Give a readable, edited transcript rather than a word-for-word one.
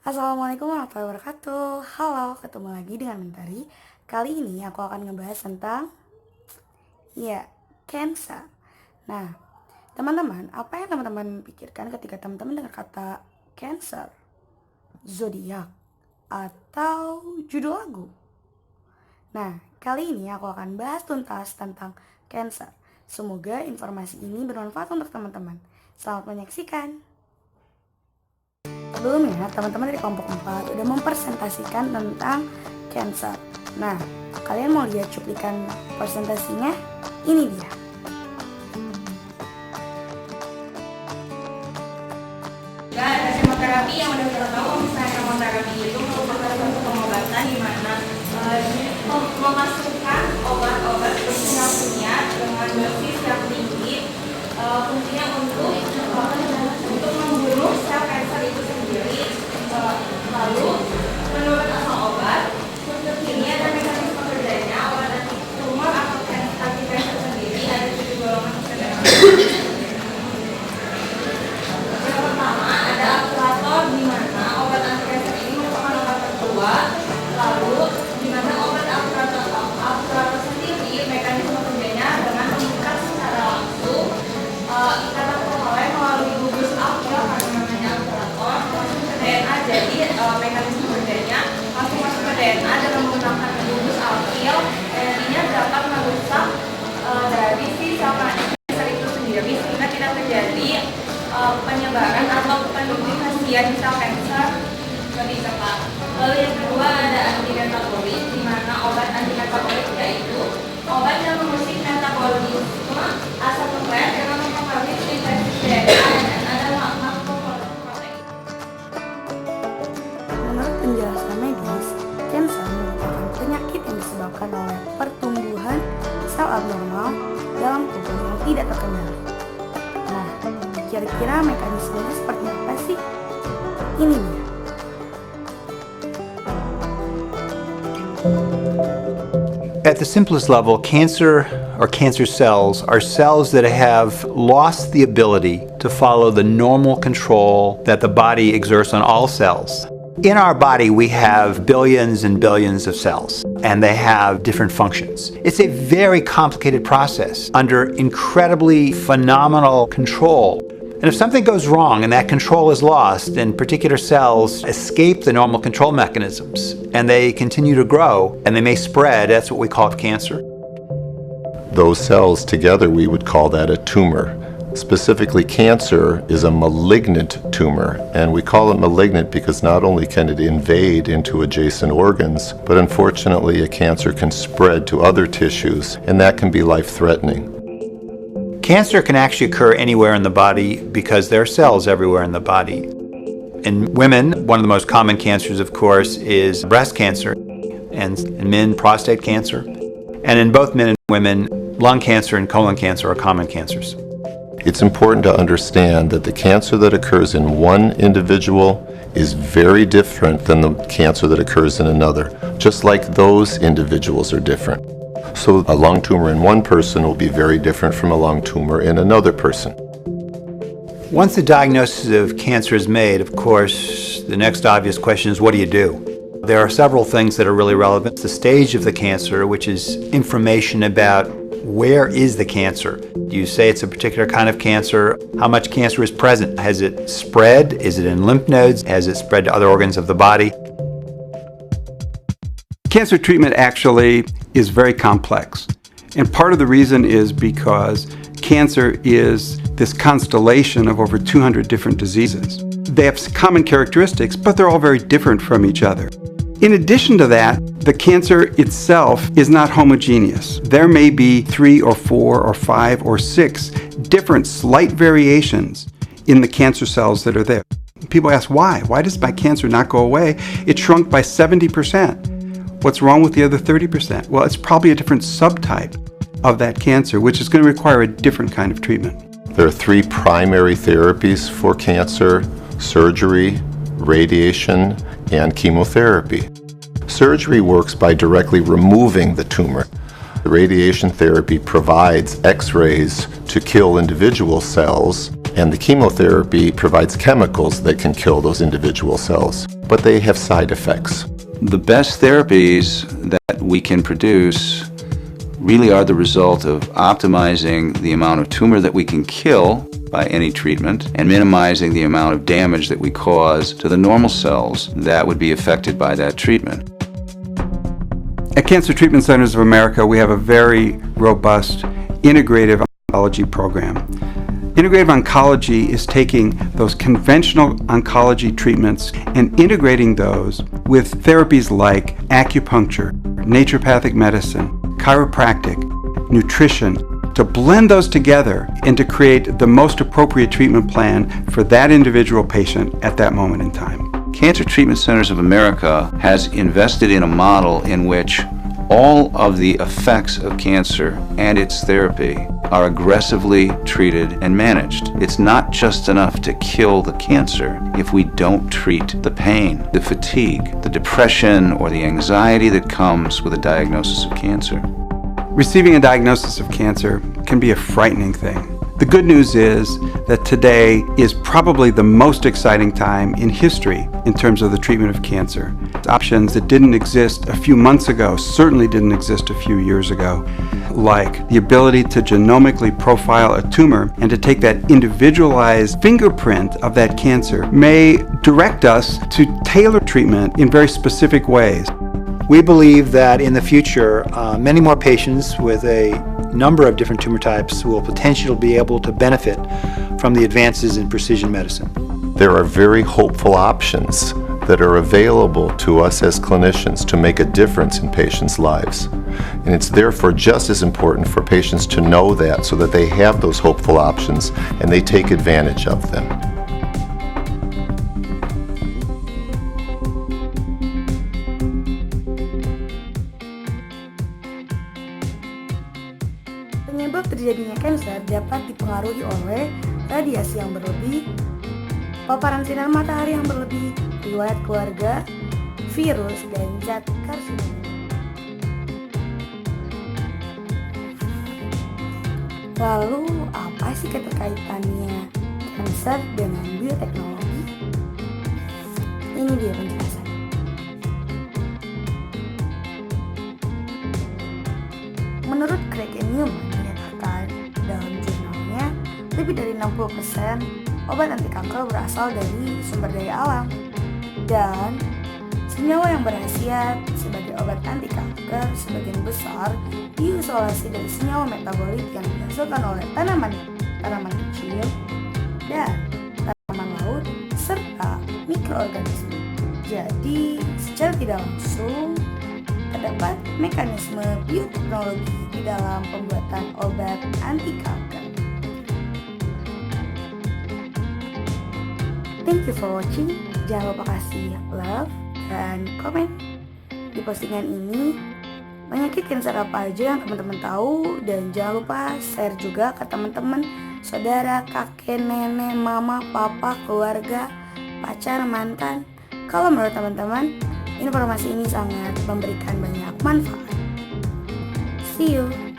Assalamualaikum warahmatullahi wabarakatuh. Halo, ketemu lagi dengan Mentari. Kali ini aku akan ngebahas tentang cancer. Nah, teman-teman, apa yang teman-teman pikirkan ketika teman-teman dengar kata cancer, zodiak, atau judul lagu? Nah, kali ini aku akan bahas tuntas tentang cancer. Semoga informasi ini bermanfaat untuk teman-teman. Selamat menyaksikan. Sebelumnya, teman-teman dari kelompok 4 udah mempresentasikan tentang cancer. Nah, kalian mau lihat cuplikan presentasinya? Ini dia. Ada kemoterapi yang udah kita tahu, misalnya kemoterapi itu merupakan suatu pengobatan di mana memasukkan obat-obat berpunya dengan dosis yang tinggi, fungsinya untuk membunuh sel kanker itu sendiri. Lalu menurut asal obat, untuk kimia dan mekanisme kerjanya, obat anti tumor atau anti kanker sendiri ada 7 golongan cadangan. Yang pertama ada aktivator, di mana obat anti kanker ini merupakan obat tertua. Lalu di mana obat aktivator sendiri mekanisme kerjanya dengan mengikat secara langsung ikatan protolen melalui gugus akil karena namanya aktivator masuk ke DNA. Jadi mekanisme kerjanya langsung masuk ke DNA dengan menggunakan gugus akil, nantinya dapat merusak dari si sel kanker itu sendiri sehingga tidak terjadi penyebaran atau penduplifikasian sel kanker lebih cepat. Lalu yang kedua ada antimetabolik, di mana obat antimetabolik yaitu obat yang mengusik metabolisme asam nukleat dengan mempengaruhi sintesis DNA dan ada makroprotein. Menurut penjelasan medis, cancer merupakan penyakit yang disebabkan oleh pertumbuhan sel abnormal dalam tubuh yang tidak terkendali. Nah, kira-kira mekanismenya seperti apa sih? Ini dia. At the simplest level, cancer or cancer cells are cells that have lost the ability to follow the normal control that the body exerts on all cells. In our body, we have billions and billions of cells, and they have different functions. It's a very complicated process under incredibly phenomenal control. And if something goes wrong and that control is lost, then particular cells escape the normal control mechanisms and they continue to grow and they may spread. That's what we call cancer. Those cells together, we would call that a tumor. Specifically, cancer is a malignant tumor, and we call it malignant because not only can it invade into adjacent organs, but unfortunately a cancer can spread to other tissues, and that can be life-threatening. Cancer can actually occur anywhere in the body because there are cells everywhere in the body. In women, one of the most common cancers, of course, is breast cancer, and in men, prostate cancer. And in both men and women, lung cancer and colon cancer are common cancers. It's important to understand that the cancer that occurs in one individual is very different than the cancer that occurs in another, just like those individuals are different. So a lung tumor in one person will be very different from a lung tumor in another person. Once the diagnosis of cancer is made, of course, the next obvious question is, what do you do? There are several things that are really relevant. The stage of the cancer, which is information about where is the cancer. Do you say it's a particular kind of cancer? How much cancer is present? Has it spread? Is it in lymph nodes? Has it spread to other organs of the body? Cancer treatment actually is very complex. And part of the reason is because cancer is this constellation of over 200 different diseases. They have common characteristics, but they're all very different from each other. In addition to that, the cancer itself is not homogeneous. There may be 3 or 4 or 5 or 6 different slight variations in the cancer cells that are there. People ask, why? Why does my cancer not go away? It shrunk by 70%. What's wrong with the other 30%? Well, it's probably a different subtype of that cancer, which is going to require a different kind of treatment. There are 3 primary therapies for cancer: surgery, radiation, and chemotherapy. Surgery works by directly removing the tumor. The radiation therapy provides X-rays to kill individual cells, And the chemotherapy provides chemicals that can kill those individual cells, but they have side effects. The best therapies that we can produce really are the result of optimizing the amount of tumor that we can kill by any treatment and minimizing the amount of damage that we cause to the normal cells that would be affected by that treatment. At Cancer Treatment Centers of America, we have a very robust integrative oncology program. Integrative oncology is taking those conventional oncology treatments and integrating those with therapies like acupuncture, naturopathic medicine, chiropractic, nutrition, to blend those together and to create the most appropriate treatment plan for that individual patient at that moment in time. Cancer Treatment Centers of America has invested in a model in which all of the effects of cancer and its therapy are aggressively treated and managed. It's not just enough to kill the cancer if we don't treat the pain, the fatigue, the depression, or the anxiety that comes with a diagnosis of cancer. Receiving a diagnosis of cancer can be a frightening thing. The good news is that today is probably the most exciting time in history in terms of the treatment of cancer. Options that didn't exist a few months ago certainly didn't exist a few years ago, like the ability to genomically profile a tumor and to take that individualized fingerprint of that cancer may direct us to tailor treatment in very specific ways. We believe that in the future, many more patients with a number of different tumor types will potentially be able to benefit from the advances in precision medicine. There are very hopeful options that are available to us as clinicians to make a difference in patients' lives. And it's therefore just as important for patients to know that so that they have those hopeful options and they take advantage of them. Penyebab terjadinya kanker dapat dipengaruhi oleh radiasi yang berlebih, paparan sinar matahari yang berlebih, riwayat keluarga, virus, dan zat karsinogen. Lalu, apa sih keterkaitannya kanker dengan bioteknologi? Ini dia penjelasan. Menurut Craig and Newman menyatakan dalam jurnalnya, lebih dari 60% obat anti kanker berasal dari sumber daya alam, dan senyawa yang berkhasiat sebagai obat anti kanker sebagian besar diisolasi dari senyawa metabolit yang dihasilkan oleh tanaman kecil dan tanaman laut serta mikroorganisme. Jadi, secara tidak langsung terdapat mekanisme bioteknologi di dalam pembuatan obat anti kanker. Thank you for watching. Jangan lupa kasih love dan komen di postingan ini. Penyakit kanker apa aja yang teman-teman tahu, dan jangan lupa share juga ke teman-teman, saudara, kakek, nenek, mama, papa, keluarga, pacar, mantan. Kalau menurut teman-teman informasi ini sangat memberikan banyak manfaat. See you.